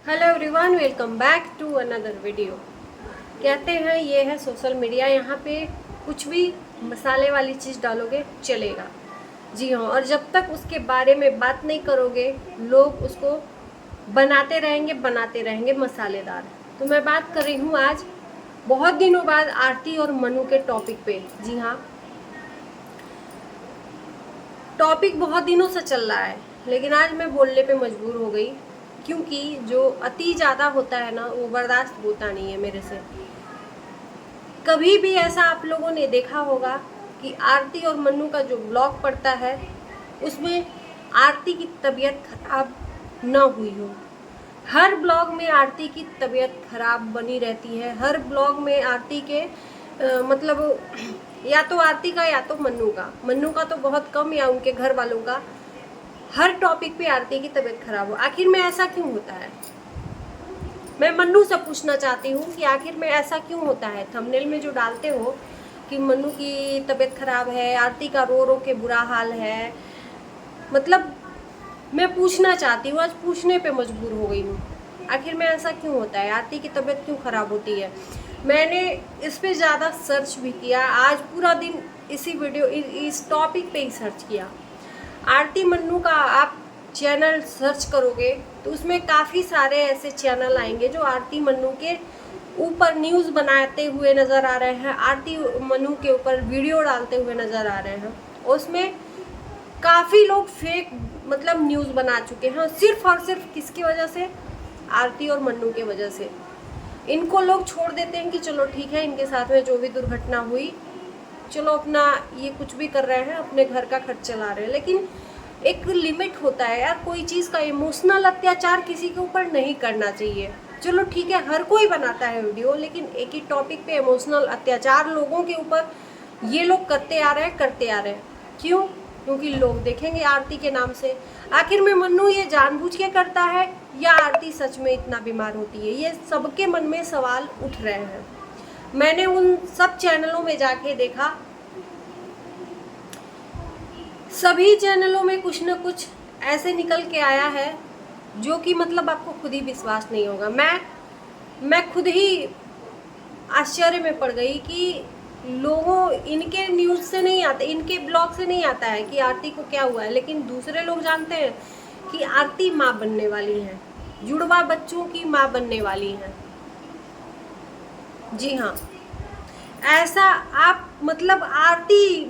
Hello everyone, welcome back to another video. कहते हैं ये है सोशल मीडिया, यहाँ पे कुछ भी मसाले वाली चीज़ डालोगे चलेगा। जी हाँ, और जब तक उसके बारे में बात नहीं करोगे लोग उसको बनाते रहेंगे मसालेदार। तो मैं बात कर रही हूँ आज बहुत दिनों बाद आरती और मनु के टॉपिक पे। जी हाँ, टॉपिक बहुत दिनों से चल रहा है लेकिन आज मैं बोलने पे मजबूर हो गई, क्योंकि जो अति ज़्यादा होता है ना वो बर्दाश्त होता नहीं है मेरे से। कभी भी ऐसा आप लोगों ने देखा होगा कि आरती और मन्नू का जो ब्लॉग पड़ता है उसमें आरती की तबीयत खराब न हुई हो। हर ब्लॉग में आरती की तबीयत खराब बनी रहती है। हर ब्लॉग में आरती के मतलब या तो आरती का या तो मन्नू का तो बहुत कम, या उनके घर वालों का। हर टॉपिक पे आरती की तबीयत खराब हो। आखिर में ऐसा क्यों होता है? मैं मन्नू से पूछना चाहती हूँ कि आखिर में ऐसा क्यों होता है। थंबनेल में जो डालते हो कि मन्नू की तबीयत खराब है, आरती का रो रो के बुरा हाल है, मतलब मैं पूछना चाहती हूँ, आज पूछने पे मजबूर हो गई हूँ। आखिर में ऐसा क्यों होता है? आरती की तबीयत क्यों खराब होती है? मैंने इस पे ज़्यादा सर्च भी किया। आज पूरा दिन इसी वीडियो इस टॉपिक पे ही सर्च किया। आरती मन्नू का आप चैनल सर्च करोगे तो उसमें काफ़ी सारे ऐसे चैनल आएंगे जो आरती मन्नू के ऊपर न्यूज़ बनाते हुए नज़र आ रहे हैं, आरती मन्नू के ऊपर वीडियो डालते हुए नज़र आ रहे हैं। उसमें काफ़ी लोग फेक मतलब न्यूज़ बना चुके हैं, सिर्फ और सिर्फ किसकी वजह से? आरती और मन्नू के वजह से। इनको लोग छोड़ देते हैं कि चलो ठीक है, इनके साथ में जो भी दुर्घटना हुई, चलो अपना ये कुछ भी कर रहे हैं, अपने घर का खर्च चला रहे हैं। लेकिन एक लिमिट होता है यार, कोई चीज़ का इमोशनल अत्याचार किसी के ऊपर नहीं करना चाहिए। चलो ठीक है, हर कोई बनाता है वीडियो, लेकिन एक ही टॉपिक पे इमोशनल अत्याचार लोगों के ऊपर ये लोग करते आ रहे हैं। क्यों? क्योंकि लोग देखेंगे आरती के नाम से। आखिर में मन्नू ये जानबूझ के करता है या आरती सच में इतना बीमार होती है? ये सबके मन में सवाल उठ रहे हैं। मैंने उन सब चैनलों में जाके देखा, सभी चैनलों में कुछ न कुछ ऐसे निकल के आया है जो कि मतलब आपको खुद ही विश्वास नहीं होगा। मैं खुद ही आश्चर्य में पड़ गई कि लोगों इनके न्यूज़ से नहीं आता, इनके ब्लॉग से नहीं आता है कि आरती को क्या हुआ है, लेकिन दूसरे लोग जानते हैं कि आरती माँ बनने वाली है, जुड़वा बच्चों की माँ बनने वाली है। जी हाँ, ऐसा आप मतलब आरती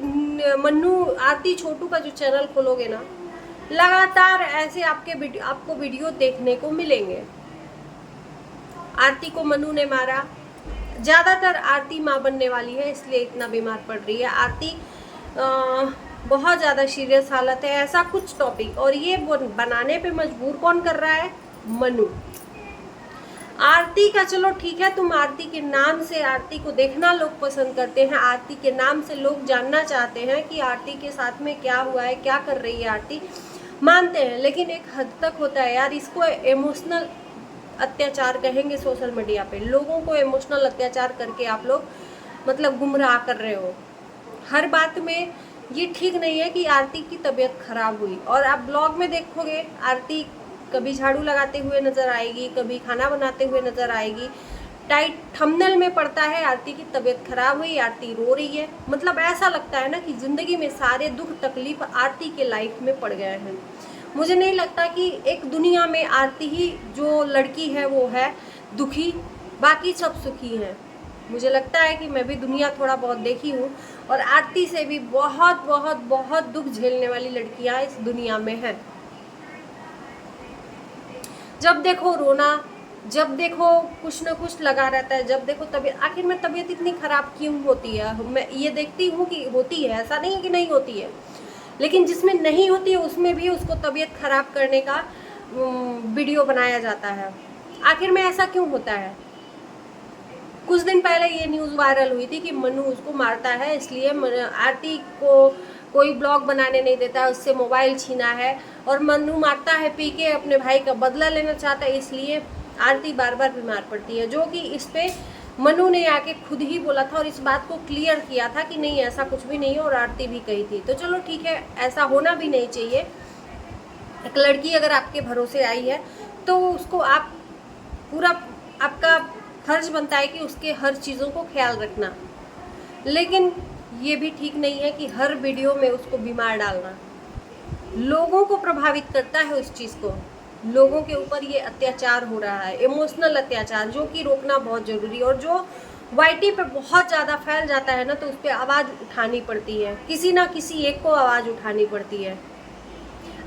छोटू का जो चैनल खोलोगे ना, लगातार ऐसे आपको वीडियो देखने को मिलेंगे। आरती को मन्नू ने मारा, ज़्यादातर आरती माँ बनने वाली है इसलिए इतना बीमार पड़ रही है। आरती बहुत ज़्यादा सीरियस हालत है, ऐसा कुछ टॉपिक। और ये बनाने पे मजबूर कौन कर रहा है? मन्नू। आरती का चलो ठीक है, तुम आरती के नाम से, आरती को देखना लोग पसंद करते हैं, आरती के नाम से लोग जानना चाहते हैं कि आरती के साथ में क्या हुआ है, क्या कर रही है आरती, मानते हैं। लेकिन एक हद तक होता है यार, इसको इमोशनल अत्याचार कहेंगे। सोशल मीडिया पे लोगों को इमोशनल अत्याचार करके आप लोग मतलब गुमराह कर रहे हो हर बात में। ये ठीक नहीं है कि आरती की तबीयत खराब हुई और आप ब्लॉग में देखोगे आरती कभी झाड़ू लगाते हुए नजर आएगी, कभी खाना बनाते हुए नजर आएगी। टाइट थंबनेल में पड़ता है आरती की तबीयत खराब हुई, आरती रो रही है। मतलब ऐसा लगता है ना कि जिंदगी में सारे दुख तकलीफ आरती के लाइफ में पड़ गए हैं। मुझे नहीं लगता कि एक दुनिया में आरती ही जो लड़की है वो है दुखी, बाकी सब सुखी हैं। मुझे लगता है कि मैं भी दुनिया थोड़ा बहुत देखी हूँ और आरती से भी बहुत बहुत बहुत दुख झेलने वाली लड़कियाँ इस दुनिया में हैं। जब देखो रोना, जब देखो कुछ न कुछ लगा रहता है, जब देखो तबीयत। आखिर में तबीयत इतनी खराब क्यों होती है? मैं ये देखती हूँ कि होती है, ऐसा नहीं है कि नहीं होती है, लेकिन जिसमें नहीं होती है उसमें भी उसको तबीयत खराब करने का वीडियो बनाया जाता है। आखिर में ऐसा क्यों होता है? कुछ दिन पहले ये न्यूज़ वायरल हुई थी कि मन्नू उसको मारता है, इसलिए आरती को कोई ब्लॉग बनाने नहीं देता है, उससे मोबाइल छीना है। और मन्नू मारता है पी के, अपने भाई का बदला लेना चाहता है, इसलिए आरती बार बार बीमार पड़ती है। जो कि इस पे मन्नू ने आके खुद ही बोला था और इस बात को क्लियर किया था कि नहीं ऐसा कुछ भी नहीं है, और आरती भी कही थी। तो चलो ठीक है, ऐसा होना भी नहीं चाहिए। एक लड़की अगर आपके भरोसे आई है तो उसको आप पूरा आपका फर्ज बनता है कि उसके हर चीज़ों को ख्याल रखना, लेकिन ये भी ठीक नहीं है कि हर वीडियो में उसको बीमार डालना। लोगों को प्रभावित करता है उस चीज़ को, लोगों के ऊपर ये अत्याचार हो रहा है, इमोशनल अत्याचार, जो कि रोकना बहुत ज़रूरी है। और जो वाईटी पे बहुत ज़्यादा फैल जाता है ना, तो उस पर आवाज़ उठानी पड़ती है, किसी ना किसी एक को आवाज़ उठानी पड़ती है।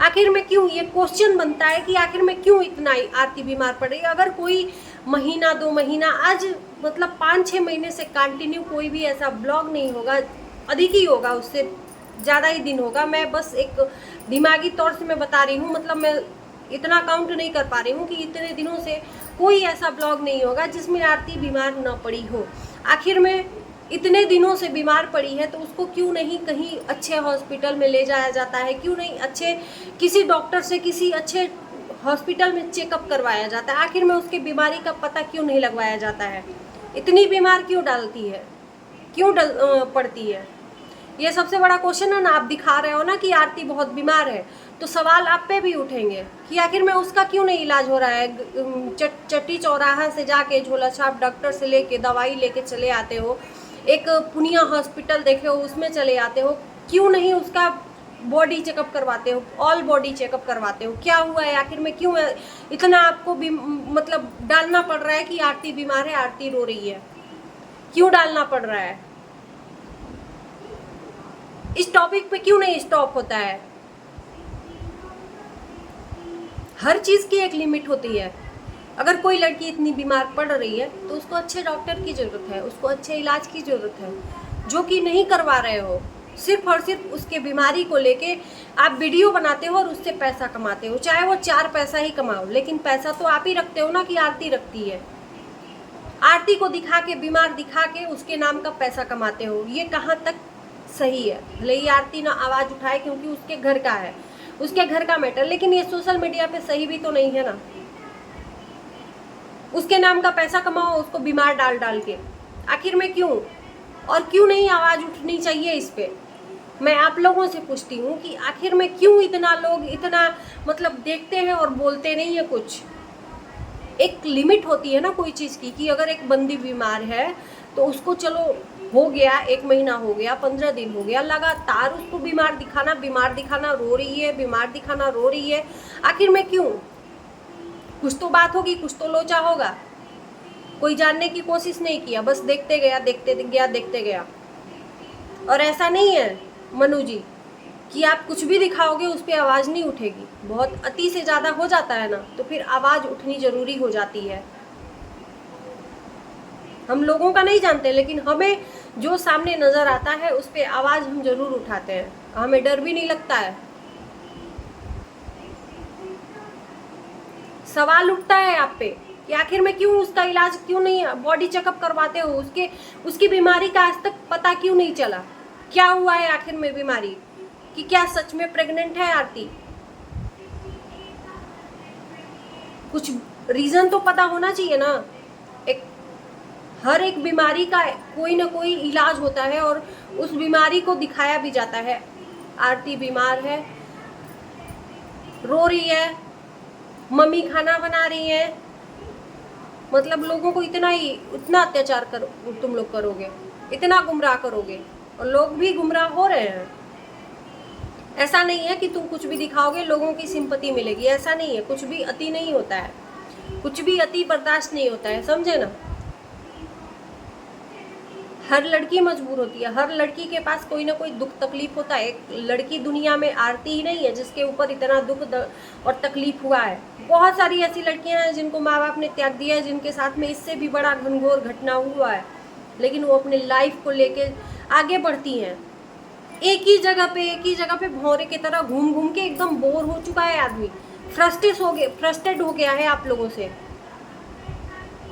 आखिर में क्यों, ये क्वेश्चन बनता है कि आखिर में क्यों इतना आरती बीमार पड़ रही है। अगर कोई महीना 2 महीना, आज मतलब 5-6 महीने से कंटिन्यू कोई भी ऐसा ब्लॉग नहीं होगा, अधिक ही होगा, उससे ज़्यादा ही दिन होगा। मैं बस एक दिमागी तौर से मैं बता रही हूँ, मतलब मैं इतना काउंट नहीं कर पा रही हूँ कि इतने दिनों से कोई ऐसा ब्लॉग नहीं होगा जिसमें आरती बीमार न पड़ी हो। आखिर में इतने दिनों से बीमार पड़ी है तो उसको क्यों नहीं कहीं अच्छे हॉस्पिटल में ले जाया जाता है, क्यों नहीं अच्छे किसी डॉक्टर से किसी अच्छे हॉस्पिटल में चेकअप करवाया जाता है। आखिर में उसकी बीमारी का पता क्यों नहीं लगवाया जाता है, इतनी बीमार क्यों डालती है, क्यों पड़ती है, ये सबसे बड़ा क्वेश्चन है ना। आप दिखा रहे हो ना कि आरती बहुत बीमार है, तो सवाल आप पे भी उठेंगे कि आखिर में उसका क्यों नहीं इलाज हो रहा है। चट्टी चौराहा से जाके झोला छाप डॉक्टर से लेके दवाई लेके चले आते हो, एक पुनिया हॉस्पिटल देखे हो उसमें चले आते हो, क्यों नहीं उसका बॉडी चेकअप करवाते हो, ऑल बॉडी चेकअप करवाते हो, क्या हुआ है आखिर में, क्यों इतना आपको भी मतलब डालना पड़ रहा है कि आरती बीमार है, आरती रो रही है, क्यों डालना पड़ रहा है। इस टॉपिक पे क्यों नहीं स्टॉप होता है। हर चीज की एक लिमिट होती है। अगर कोई लड़की इतनी बीमार पड़ रही है तो उसको अच्छे डॉक्टर की जरूरत है, उसको अच्छे इलाज की जरूरत है, जो कि नहीं करवा रहे हो। सिर्फ और सिर्फ उसके बीमारी को लेके आप वीडियो बनाते हो और उससे पैसा कमाते हो, चाहे वो 4 पैसा ही कमाओ, लेकिन पैसा तो आप ही रखते हो ना कि आरती रखती है। आरती को दिखा के, बीमार दिखा के उसके नाम का पैसा कमाते हो, ये कहाँ तक सही है। भले ही आरती ना आवाज़ उठाए क्योंकि उसके घर का है, उसके घर का मैटर, लेकिन ये सोशल मीडिया पे सही भी तो नहीं है ना। उसके नाम का पैसा कमाओ उसको बीमार डाल डाल के, आखिर में क्यों, और क्यों नहीं आवाज़ उठनी चाहिए इस पे। मैं आप लोगों से पूछती हूँ कि आखिर में क्यों इतना लोग इतना मतलब देखते हैं और बोलते नहीं है कुछ। एक लिमिट होती है ना कोई चीज़ की, कि अगर एक बंदी बीमार है तो उसको चलो हो गया, 1 महीना हो गया, 15 दिन हो गया, लगातार उसको बीमार दिखाना, रो रही है, बीमार दिखाना, रो रही है, आखिर में क्यों। कुछ तो बात होगी, कुछ तो लोचा होगा, कोई जानने की कोशिश नहीं किया, बस देखते गया। और ऐसा नहीं है मनु जी कि आप कुछ भी दिखाओगे उस पर आवाज़ नहीं उठेगी। बहुत अति से ज़्यादा हो जाता है ना, तो फिर आवाज़ उठनी ज़रूरी हो जाती है। हम लोगों का नहीं जानते, लेकिन हमें जो सामने नज़र आता है उस पर आवाज़ हम ज़रूर उठाते हैं, हमें डर भी नहीं लगता है। सवाल उठता है आप पे कि आखिर में क्यों उसका इलाज क्यों नहीं, बॉडी चेकअप करवाते हो, उसकी बीमारी का आज तक पता क्यों नहीं चला, क्या हुआ है आखिर में बीमारी, कि क्या सच में प्रेग्नेंट है आरती। कुछ रीजन तो पता होना चाहिए ना। हर एक बीमारी का कोई ना कोई इलाज होता है और उस बीमारी को दिखाया भी जाता है। आरती बीमार है, रो रही है, मम्मी खाना बना रही है, मतलब लोगों को इतना अत्याचार तुम लोग करोगे, इतना गुमराह करोगे, और लोग भी गुमराह हो रहे हैं। ऐसा नहीं है कि तुम कुछ भी दिखाओगे लोगों की सिंपैथी मिलेगी, ऐसा नहीं है। कुछ भी अति नहीं होता है, कुछ भी अति बर्दाश्त नहीं होता है, समझे ना। हर लड़की मजबूर होती है, हर लड़की के पास कोई ना कोई दुख तकलीफ होता है। एक लड़की दुनिया में आरती ही नहीं है जिसके ऊपर इतना दुख और तकलीफ हुआ है। बहुत सारी ऐसी लड़कियां हैं जिनको माँ बाप ने त्याग दिया है, जिनके साथ में इससे भी बड़ा घनघोर घटना हुआ है, लेकिन वो अपने लाइफ को लेके आगे बढ़ती हैं। एक ही जगह पे भौरे की तरह घूम घूम के एकदम बोर हो चुका है आदमी, फ्रस्ट्रेट हो गया है आप लोगों से।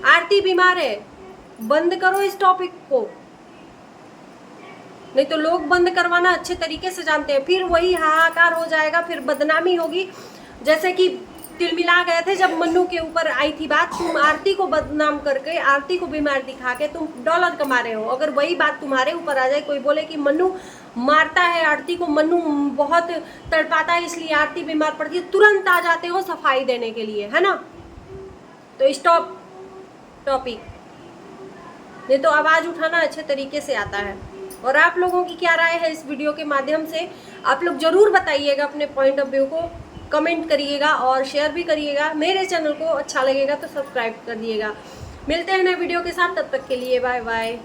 आरती बीमार है, बंद करो इस टॉपिक को, नहीं तो लोग बंद करवाना अच्छे तरीके से जानते हैं, फिर वही हाहाकार हो जाएगा, फिर बदनामी होगी। जैसे कि तिलमिला गए थे जब मन्नू के ऊपर आई थी बात, तुम आरती को बदनाम करके, आरती को बीमार दिखा के तुम डॉलर कमा रहे हो। अगर वही बात तुम्हारे ऊपर आ जाए, कोई बोले कि मन्नू मारता है आरती को, मन्नू बहुत तड़पाता है इसलिए आरती बीमार पड़ती है, तुरंत आ जाते हो सफाई देने के लिए, है ना। तो स्टॉप, टॉपिक, नहीं तो आवाज़ उठाना अच्छे तरीके से आता है। और आप लोगों की क्या राय है इस वीडियो के माध्यम से, आप लोग ज़रूर बताइएगा अपने पॉइंट ऑफ व्यू को, कमेंट करिएगा और शेयर भी करिएगा। मेरे चैनल को अच्छा लगेगा तो सब्सक्राइब कर दिएगा। मिलते हैं नए वीडियो के साथ, तब तक के लिए बाय बाय।